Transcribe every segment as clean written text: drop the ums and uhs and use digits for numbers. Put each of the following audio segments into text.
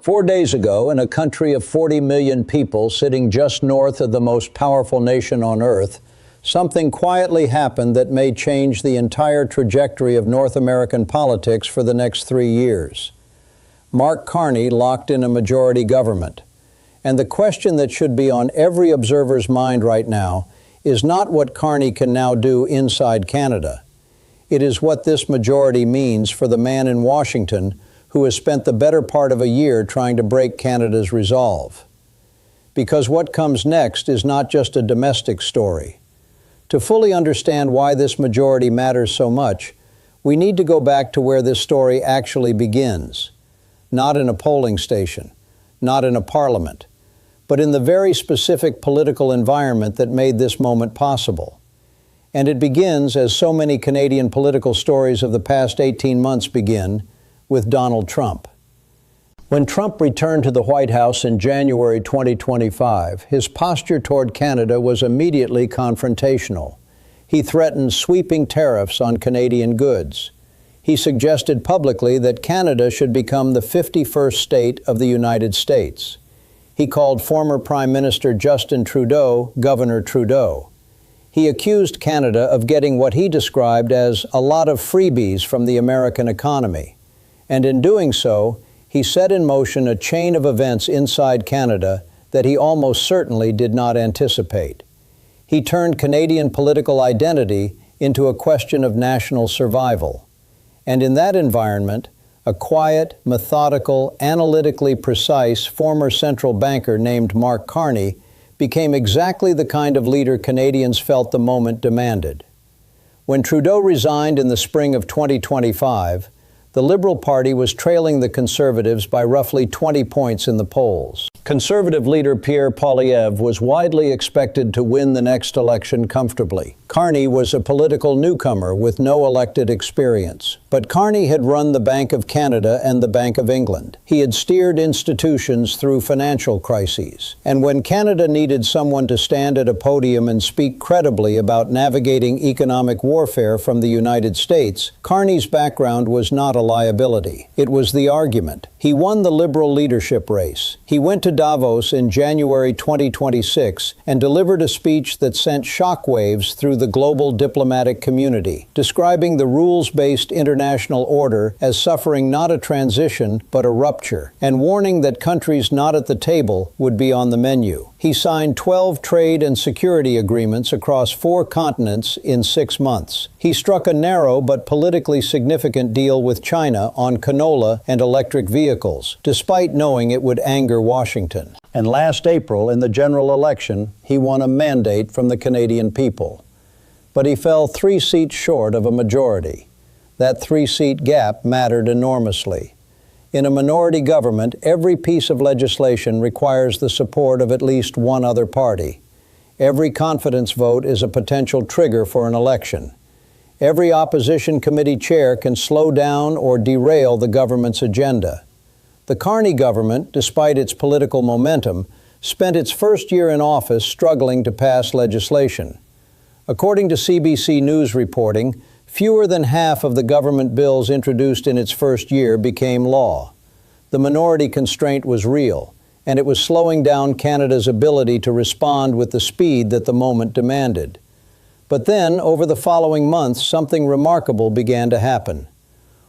4 days ago, in a country of 40 million people sitting just north of the most powerful nation on earth, something quietly happened that may change the entire trajectory of North American politics for the next 3 years. Mark Carney locked in a majority government. And the question that should be on every observer's mind right now is not what Carney can now do inside Canada. It is what this majority means for the man in Washington who has spent the better part of a year trying to break Canada's resolve. Because what comes next is not just a domestic story. To fully understand why this majority matters so much, we need to go back to where this story actually begins. Not in a polling station, not in a parliament, but in the very specific political environment that made this moment possible. And it begins, as so many Canadian political stories of the past 18 months begin, with Donald Trump. When Trump returned to the White House in January 2025, his posture toward Canada was immediately confrontational. He threatened sweeping tariffs on Canadian goods. He suggested publicly that Canada should become the 51st state of the United States. He called former Prime Minister Justin Trudeau Governor Trudeau. He accused Canada of getting what he described as a lot of freebies from the American economy. And in doing so, he set in motion a chain of events inside Canada that he almost certainly did not anticipate. He turned Canadian political identity into a question of national survival. And in that environment, a quiet, methodical, analytically precise former central banker named Mark Carney became exactly the kind of leader Canadians felt the moment demanded. When Trudeau resigned in the spring of 2025, the Liberal Party was trailing the Conservatives by roughly 20 points in the polls. Conservative leader Pierre Poilievre was widely expected to win the next election comfortably. Carney was a political newcomer with no elected experience. But Carney had run the Bank of Canada and the Bank of England. He had steered institutions through financial crises. And when Canada needed someone to stand at a podium and speak credibly about navigating economic warfare from the United States, Carney's background was not a liability. It was the argument. He won the Liberal leadership race. He went to Davos in January 2026 and delivered a speech that sent shockwaves through the global diplomatic community, describing the rules-based international order as suffering not a transition but a rupture, and warning that countries not at the table would be on the menu. He signed 12 trade and security agreements across 4 continents in 6 months. He struck a narrow but politically significant deal with China on canola and electric vehicles, despite knowing it would anger Washington. And last April, in the general election, he won a mandate from the Canadian people. But he fell 3 seats short of a majority. That 3-seat gap mattered enormously. In a minority government, every piece of legislation requires the support of at least one other party. Every confidence vote is a potential trigger for an election. Every opposition committee chair can slow down or derail the government's agenda. The Carney government, despite its political momentum, spent its first year in office struggling to pass legislation. According to CBC News reporting, fewer than half of the government bills introduced in its first year became law. The minority constraint was real, and it was slowing down Canada's ability to respond with the speed that the moment demanded. But then, over the following months, something remarkable began to happen.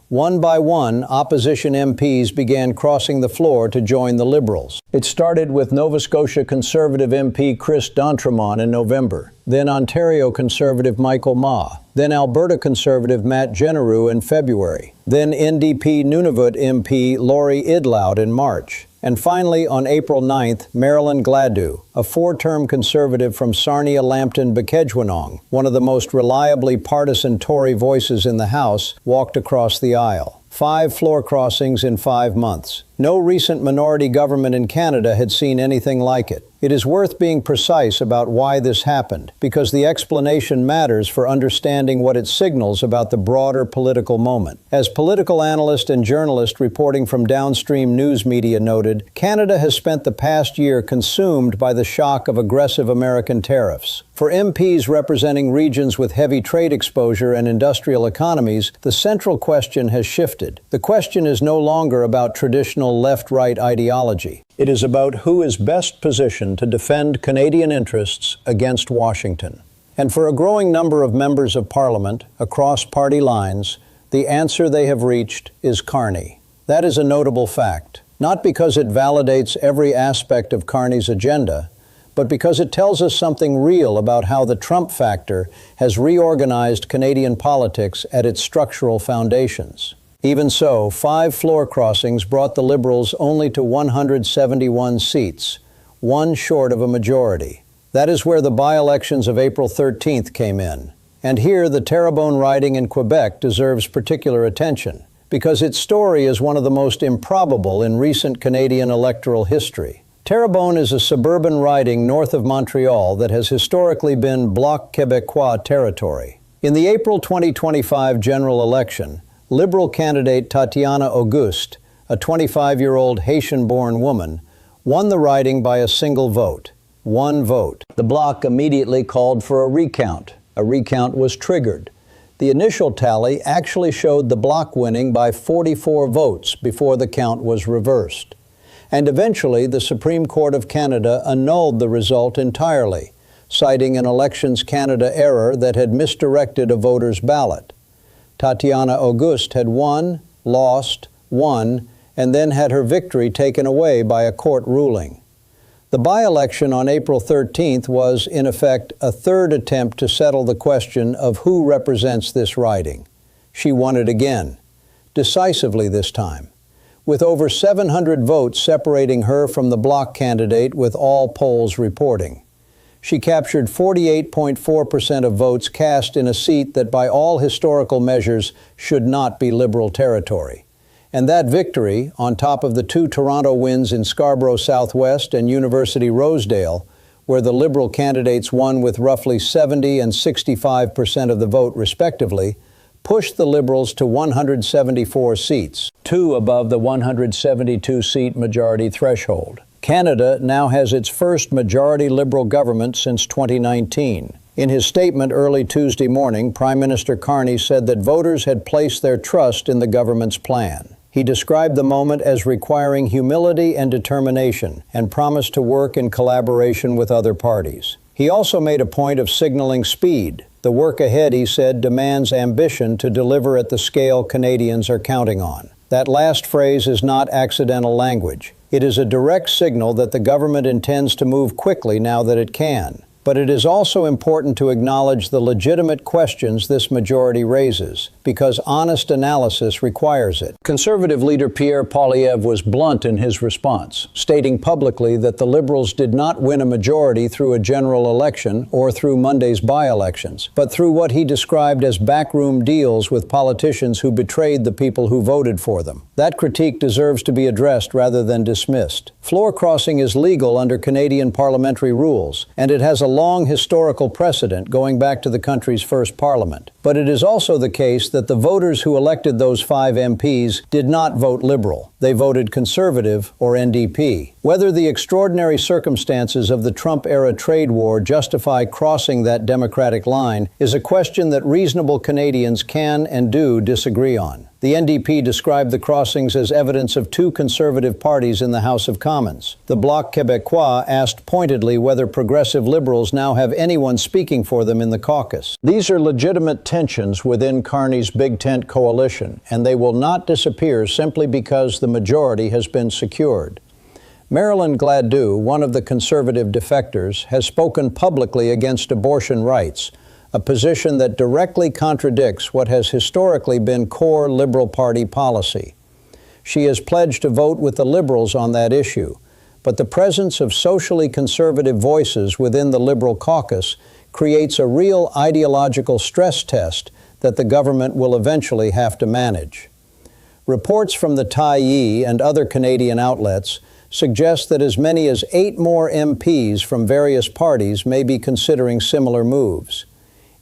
One by one, opposition MPs began crossing the floor to join the Liberals. It started with Nova Scotia Conservative MP Chris D'Entremont in November, then Ontario Conservative Michael Ma, then Alberta Conservative Matt Genereux in February, then NDP Nunavut MP Laurie Idlout in March, and finally, on April 9th, Marilyn Gladu, a 4-term Conservative from Sarnia-Lambton-Bukidnon, one of the most reliably partisan Tory voices in the House, walked across the aisle. 5 floor crossings in 5 months. No recent minority government in Canada had seen anything like it. It is worth being precise about why this happened, because the explanation matters for understanding what it signals about the broader political moment. As political analyst and journalist reporting from downstream news media noted, Canada has spent the past year consumed by the shock of aggressive American tariffs. For MPs representing regions with heavy trade exposure and industrial economies, the central question has shifted. The question is no longer about traditional traditional left-right ideology. It is about who is best positioned to defend Canadian interests against Washington. And for a growing number of members of Parliament across party lines, the answer they have reached is Carney. That is a notable fact, not because it validates every aspect of Carney's agenda, but because it tells us something real about how the Trump factor has reorganized Canadian politics at its structural foundations. Even so, 5 floor crossings brought the Liberals only to 171 seats, one short of a majority. That is where the by-elections of April 13th came in. And here, the Terrebonne riding in Quebec deserves particular attention, because its story is one of the most improbable in recent Canadian electoral history. Terrebonne is a suburban riding north of Montreal that has historically been Bloc Québécois territory. In the April 2025 general election, Liberal candidate Tatiana Auguste, a 25-year-old Haitian-born woman, won the riding by a single vote, one vote. The Bloc immediately called for a recount. A recount was triggered. The initial tally actually showed the Bloc winning by 44 votes before the count was reversed. And eventually, the Supreme Court of Canada annulled the result entirely, citing an Elections Canada error that had misdirected a voter's ballot. Tatiana Auguste had won, lost, won, and then had her victory taken away by a court ruling. The by-election on April 13th was, in effect, a third attempt to settle the question of who represents this riding. She won it again, decisively this time, with over 700 votes separating her from the Bloc candidate, with all polls reporting. She captured 48.4% of votes cast in a seat that by all historical measures should not be Liberal territory. And that victory, on top of the 2 Toronto wins in Scarborough Southwest and University Rosedale, where the Liberal candidates won with roughly 70% and 65% of the vote respectively, pushed the Liberals to 174 seats, 2 above the 172-seat majority threshold. Canada now has its first majority Liberal government since 2019. In his statement early Tuesday morning, Prime Minister Carney said that voters had placed their trust in the government's plan. He described the moment as requiring humility and determination, and promised to work in collaboration with other parties. He also made a point of signaling speed. The work ahead, he said, demands ambition to deliver at the scale Canadians are counting on. That last phrase is not accidental language. It is a direct signal that the government intends to move quickly now that it can. But it is also important to acknowledge the legitimate questions this majority raises, because honest analysis requires it. Conservative leader Pierre Poilievre was blunt in his response, stating publicly that the Liberals did not win a majority through a general election or through Monday's by-elections, but through what he described as backroom deals with politicians who betrayed the people who voted for them. That critique deserves to be addressed rather than dismissed. Floor crossing is legal under Canadian parliamentary rules, and it has a long historical precedent going back to the country's first parliament. But it is also the case that the voters who elected those 5 MPs did not vote Liberal. They voted Conservative or NDP. Whether the extraordinary circumstances of the Trump-era trade war justify crossing that democratic line is a question that reasonable Canadians can and do disagree on. The NDP described the crossings as evidence of 2 conservative parties in the House of Commons. The Bloc Québécois asked pointedly whether progressive Liberals now have anyone speaking for them in the caucus. These are legitimate tensions within Carney's Big Tent coalition, and they will not disappear simply because the majority has been secured. Marilyn Gladue, one of the conservative defectors, has spoken publicly against abortion rights, a position that directly contradicts what has historically been core Liberal Party policy. She has pledged to vote with the Liberals on that issue, but the presence of socially conservative voices within the Liberal caucus creates a real ideological stress test that the government will eventually have to manage. Reports from the Tyee and other Canadian outlets suggest that as many as 8 more MPs from various parties may be considering similar moves.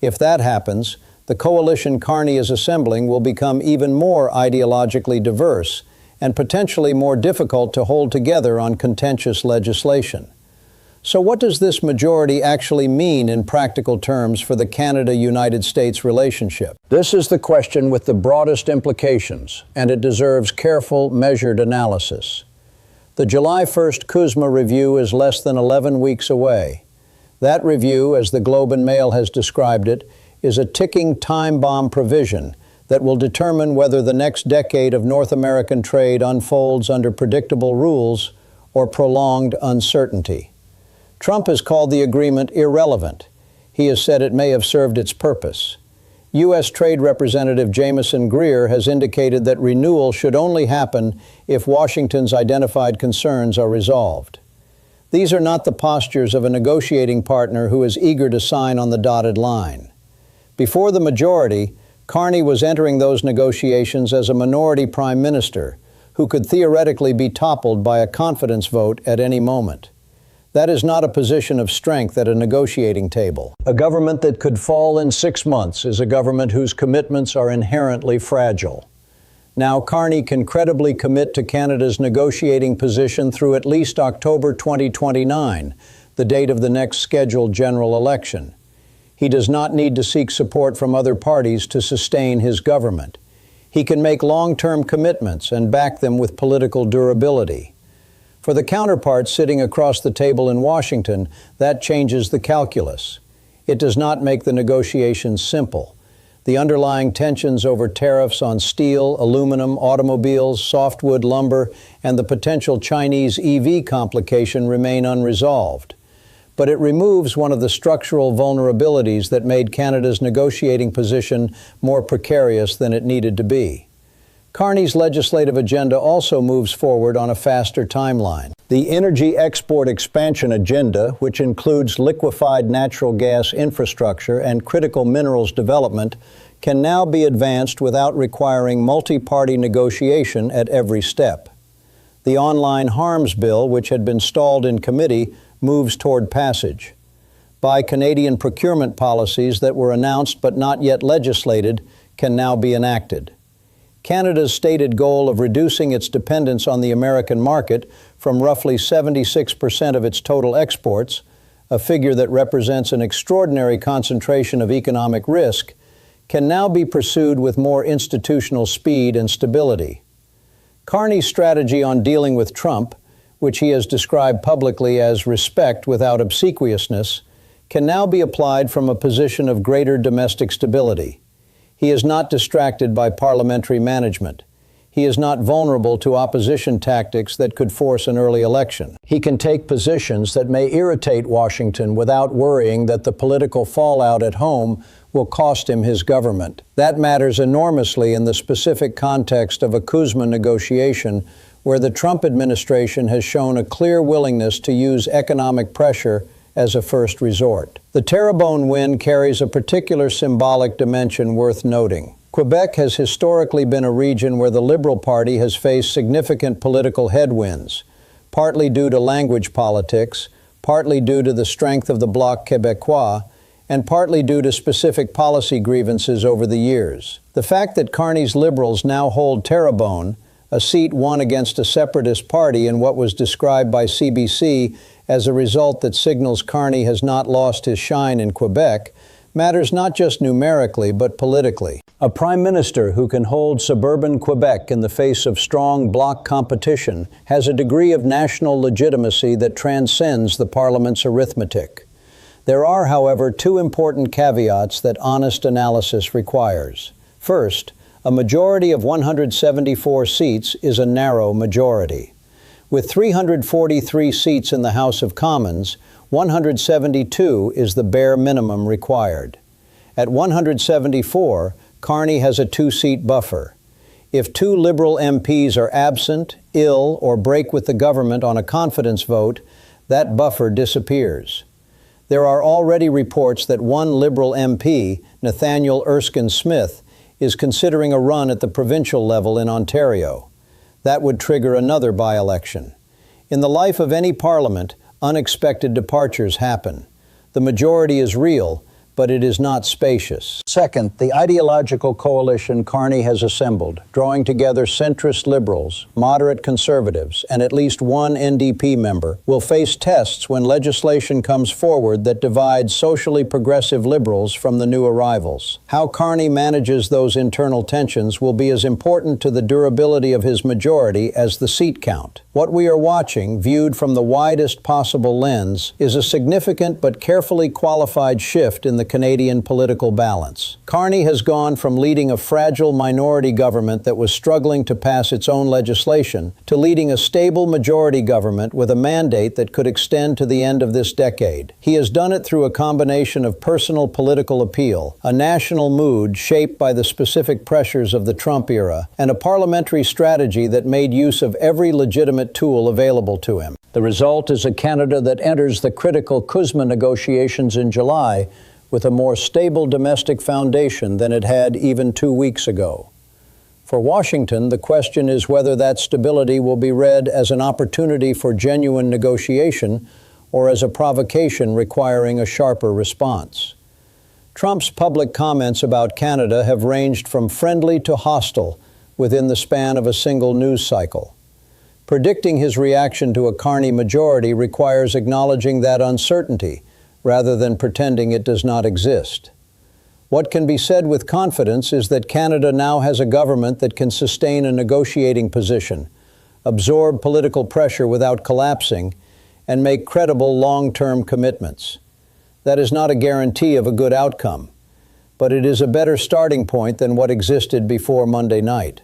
If that happens, the coalition Carney is assembling will become even more ideologically diverse and potentially more difficult to hold together on contentious legislation. So what does this majority actually mean in practical terms for the Canada-United States relationship? This is the question with the broadest implications, and it deserves careful, measured analysis. The July 1st CUSMA review is less than 11 weeks away. That review, as the Globe and Mail has described it, is a ticking time bomb provision that will determine whether the next decade of North American trade unfolds under predictable rules or prolonged uncertainty. Trump has called the agreement irrelevant. He has said it may have served its purpose. U.S. Trade Representative Jamieson Greer has indicated that renewal should only happen if Washington's identified concerns are resolved. These are not the postures of a negotiating partner who is eager to sign on the dotted line. Before the majority, Carney was entering those negotiations as a minority prime minister who could theoretically be toppled by a confidence vote at any moment. That is not a position of strength at a negotiating table. A government that could fall in 6 months is a government whose commitments are inherently fragile. Now, Carney can credibly commit to Canada's negotiating position through at least October 2029, the date of the next scheduled general election. He does not need to seek support from other parties to sustain his government. He can make long-term commitments and back them with political durability. For the counterparts sitting across the table in Washington, that changes the calculus. It does not make the negotiations simple. The underlying tensions over tariffs on steel, aluminum, automobiles, softwood lumber, and the potential Chinese EV complication remain unresolved. But it removes one of the structural vulnerabilities that made Canada's negotiating position more precarious than it needed to be. Carney's legislative agenda also moves forward on a faster timeline. The energy export expansion agenda, which includes liquefied natural gas infrastructure and critical minerals development, can now be advanced without requiring multi-party negotiation at every step. The online harms bill, which had been stalled in committee, moves toward passage. Buy Canadian procurement policies that were announced but not yet legislated can now be enacted. Canada's stated goal of reducing its dependence on the American market from roughly 76% of its total exports, a figure that represents an extraordinary concentration of economic risk, can now be pursued with more institutional speed and stability. Carney's strategy on dealing with Trump, which he has described publicly as respect without obsequiousness, can now be applied from a position of greater domestic stability. He is not distracted by parliamentary management. He is not vulnerable to opposition tactics that could force an early election. He can take positions that may irritate Washington without worrying that the political fallout at home will cost him his government. That matters enormously in the specific context of a CUSMA negotiation, where the Trump administration has shown a clear willingness to use economic pressure as a first resort. The Terrebonne win carries a particular symbolic dimension worth noting. Quebec has historically been a region where the Liberal Party has faced significant political headwinds, partly due to language politics, partly due to the strength of the Bloc Québécois, and partly due to specific policy grievances over the years. The fact that Carney's Liberals now hold Terrebonne, a seat won against a separatist party in what was described by CBC as a result that signals Carney has not lost his shine in Quebec, matters not just numerically but politically. A prime minister who can hold suburban Quebec in the face of strong bloc competition has a degree of national legitimacy that transcends the parliament's arithmetic. There are, however, two important caveats that honest analysis requires. First, a majority of 174 seats is a narrow majority. With 343 seats in the House of Commons, 172 is the bare minimum required. At 174, Carney has a two-seat buffer. If two Liberal MPs are absent, ill, or break with the government on a confidence vote, that buffer disappears. There are already reports that one Liberal MP, Nathaniel Erskine Smith, is considering a run at the provincial level in Ontario. That would trigger another by-election. In the life of any parliament, unexpected departures happen. The majority is real, but it is not spacious. Second, the ideological coalition Carney has assembled, drawing together centrist liberals, moderate conservatives, and at least one NDP member, will face tests when legislation comes forward that divides socially progressive liberals from the new arrivals. How Carney manages those internal tensions will be as important to the durability of his majority as the seat count. What we are watching, viewed from the widest possible lens, is a significant but carefully qualified shift in the Canadian political balance. Carney has gone from leading a fragile minority government that was struggling to pass its own legislation to leading a stable majority government with a mandate that could extend to the end of this decade. He has done it through a combination of personal political appeal, a national mood shaped by the specific pressures of the Trump era, and a parliamentary strategy that made use of every legitimate tool available to him. The result is a Canada that enters the critical CUSMA negotiations in July with a more stable domestic foundation than it had even 2 weeks ago. For Washington, the question is whether that stability will be read as an opportunity for genuine negotiation or as a provocation requiring a sharper response. Trump's public comments about Canada have ranged from friendly to hostile within the span of a single news cycle. Predicting his reaction to a Carney majority requires acknowledging that uncertainty rather than pretending it does not exist. What can be said with confidence is that Canada now has a government that can sustain a negotiating position, absorb political pressure without collapsing, and make credible long-term commitments. That is not a guarantee of a good outcome, but it is a better starting point than what existed before Monday night.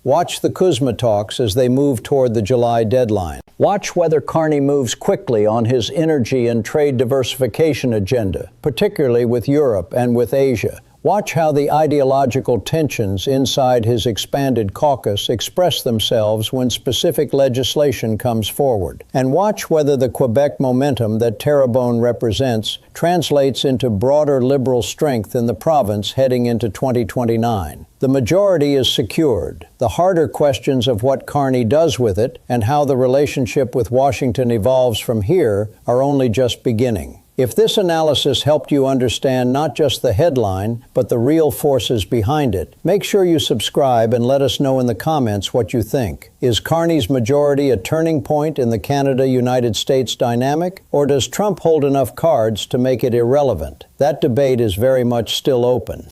Watch the CUSMA talks as they move toward the July deadline. Watch whether Carney moves quickly on his energy and trade diversification agenda, particularly with Europe and with Asia. Watch how the ideological tensions inside his expanded caucus express themselves when specific legislation comes forward. And watch whether the Quebec momentum that Terrebonne represents translates into broader liberal strength in the province heading into 2029. The majority is secured. The harder questions of what Carney does with it and how the relationship with Washington evolves from here are only just beginning. If this analysis helped you understand not just the headline, but the real forces behind it, make sure you subscribe and let us know in the comments what you think. Is Carney's majority a turning point in the Canada-United States dynamic, or does Trump hold enough cards to make it irrelevant? That debate is very much still open.